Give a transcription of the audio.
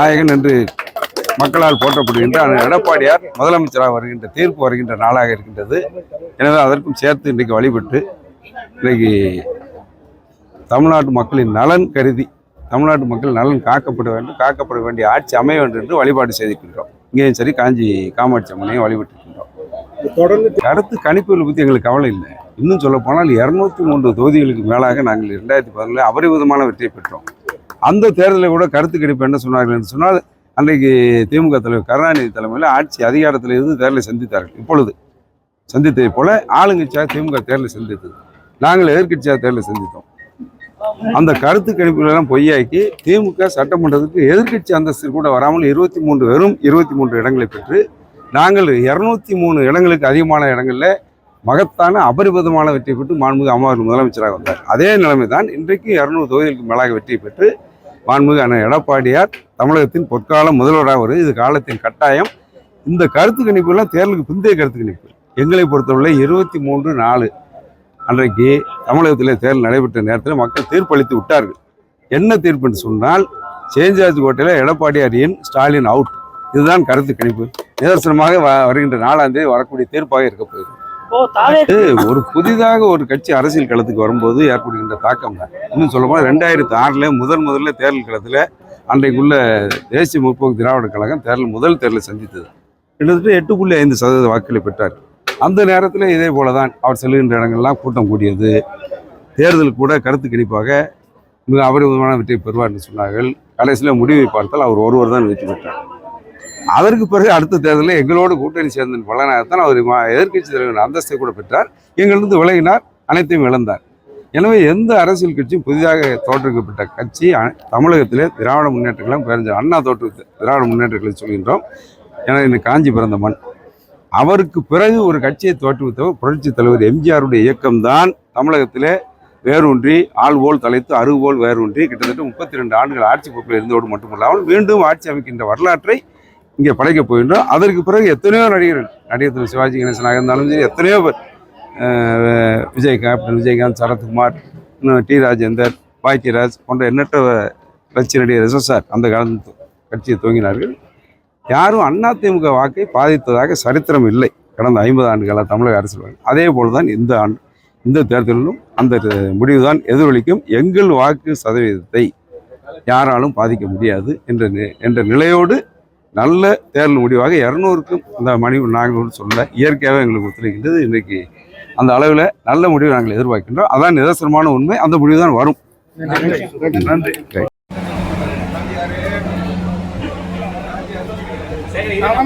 நாயகன் என்று மக்களால் போற்றப்படுகின்ற எடப்பாடியார் முதலமைச்சராக வருகின்ற தீர்ப்பு வருகின்ற நாளாக இருக்கின்றது. எனவே அதற்கும் சேர்த்து இன்றைக்கு வழிபட்டு இன்றைக்கு தமிழ்நாட்டு மக்களின் நலன் கருதி தமிழ்நாட்டு மக்கள் நலன் காக்கப்பட வேண்டிய ஆட்சி அமைய வேண்டும் என்று வழிபாடு செய்திருக்கின்றோம். இங்கேயும் சரி காஞ்சி காமாட்சி அம்மனையும் வழிபட்டிருக்கின்றோம். கருத்து கணிப்புகளை பற்றி எங்களுக்கு கவலை இல்லை. இன்னும் சொல்ல போனால் 203 தொகுதிகளுக்கு மேலாக நாங்கள் 2014 அபரிவிதமான வெற்றியை பெற்றோம். அந்த தேர்தலில் கூட கருத்து கணிப்பு என்ன சொன்னார்கள் என்று சொன்னால், அன்றைக்கு திமுக தலைவர் கருணாநிதி தலைமையில் ஆட்சி அதிகாரத்தில் இருந்து தேர்தலை சந்தித்தார்கள். இப்பொழுது சந்தித்ததை போல ஆளுங்கட்சியாக திமுக தேர்தலை சந்தித்தது, நாங்கள் எதிர்கட்சியாக தேர்தலை சந்தித்தோம். அந்த கருத்து கணிப்புகளெல்லாம் பொய்யாக்கி திமுக சட்டமன்றத்துக்கு எதிர்கட்சி அந்தஸ்து கூட வராமல் வெறும் 23 இடங்களை பெற்று நாங்கள் 203 இடங்களுக்கு அதிகமான இடங்களில் மகத்தான அபரிவிதமான வெற்றி பெற்று மாண்புமிகு அம்மாவர்கள் முதலமைச்சராக வந்தார். அதே நிலைமை தான் இன்றைக்கு 200 தொகுதிகளுக்கு மேலாக வெற்றி பெற்று மாண்புமிகு அண்ணன் எடப்பாடியார் தமிழகத்தின் பொற்கால முதல்வராக வருது. இது காலத்தின் கட்டாயம். இந்த கருத்து கணிப்புலாம் தேர்தலுக்கு பிந்தைய கருத்து கணிப்பு. எங்களை பொறுத்தவரை 23/4 அன்றைக்கு தமிழகத்தில் தேர்தல் நடைபெற்ற நேரத்தில் மக்கள் தீர்ப்பளித்து விட்டார்கள். என்ன தீர்ப்பு என்று சொன்னால், சேஞ்சார்ஜ் கோட்டையில் எடப்பாடியார் இன், ஸ்டாலின் அவுட். இதுதான் கருத்து கணிப்பு. நிதர்சனமாக வருகின்ற 4ஆம் தேதி வரக்கூடிய தீர்ப்பாக இருக்க போகுது. ஒரு புதிதாக ஒரு கட்சி அரசியல் களத்துக்கு வரும்போது ஏற்படுகின்ற தாக்கம் தான். இன்னும் சொல்ல போனால் 2006 முதல்ல தேர்தல் களத்தில் அன்றைக்குள்ள தேசிய முற்போக்கு திராவிட கழகம் முதல் தேர்தலை சந்தித்தது. கிட்டத்தட்ட 8.5% வாக்குகளை பெற்றார். அந்த நேரத்தில் இதே போல தான் அவர் செல்கின்ற இடங்கள்லாம் கூட்டம் கூடியது. தேர்தல் கூட கருத்து கணிப்பாக மிக அபரிவிதமான வெற்றியை பெறுவார் என்று சொன்னார்கள். கடைசியில் முடிவை பார்த்தால் அவர் ஒருவர் தான் வெற்றி பெற்றார். அதற்கு பிறகு அடுத்த தேர்தலில் எங்களோடு கூட்டணி சேர்ந்த பலனாகத்தான் அவர் எதிர்கட்சி தலைவர் அந்தஸ்தை கூட பெற்றார். எங்களிருந்து விலகினார், அனைத்தையும் இழந்தார். எனவே எந்த அரசியல் கட்சியும் புதிதாக தோற்றுவிக்கப்பட்ட கட்சி தமிழகத்திலே திராவிட முன்னேற்ற கழகம் பேரறிஞர் அண்ணா திராவிட முன்னேற்ற கழகம் சொல்கின்றோம். ஏன்னா இந்த காஞ்சி பிறந்த மண். அவருக்கு பிறகு ஒரு கட்சியை தோற்றுவித்தவர் புரட்சி தலைவர் எம்ஜிஆருடைய இயக்கம்தான் தமிழகத்திலே வேரூன்றி ஆள்போல் தலைத்து அறுபோல் வேரூன்றி கிட்டத்தட்ட 32 ஆண்டுகள் ஆட்சி பொறுப்பில் இருந்தோடு மட்டுமல்லாமல் மீண்டும் ஆட்சி அமைக்கின்ற வரலாற்றை இங்கே படைக்கப் போகின்றோம். அதற்கு பிறகு எத்தனையோ நடிகர் சிவாஜி கணேசனாக இருந்தாலும் சரி, எத்தனையோ பேர், கேப்டன் விஜயகாந்த், சரத்குமார், டி ராஜேந்தர், பாக்கியராஜ் போன்ற எண்ணற்ற கட்சி நடிகர் SSR அந்த காலத்து கட்சியை துவங்கினார்கள். யாரும் அதிமுக வாக்கை பாதித்ததாக சரித்திரம் இல்லை கடந்த 50 ஆண்டுகால தமிழக அரசியல். அதே போல்தான் இந்த தேர்தலிலும் அந்த முடிவு தான் எதிரொலிக்கும். எங்கள் வாக்கு சதவீதத்தை யாராலும் பாதிக்க முடியாது என்ற நிலையோடு நல்ல தேர்தல் முடிவாக 200க்கும் இந்த நாங்கள் சொல்ல இயற்கையாகவே எங்களுக்கு ஒத்துழைக்கின்றது. இன்றைக்கு அந்த அளவில் நல்ல முடிவு நாங்கள் எதிர்பார்க்கின்றோம். அதான் நிதர்சனமான உண்மை. அந்த முடிவு தான் வரும். நன்றி. யார்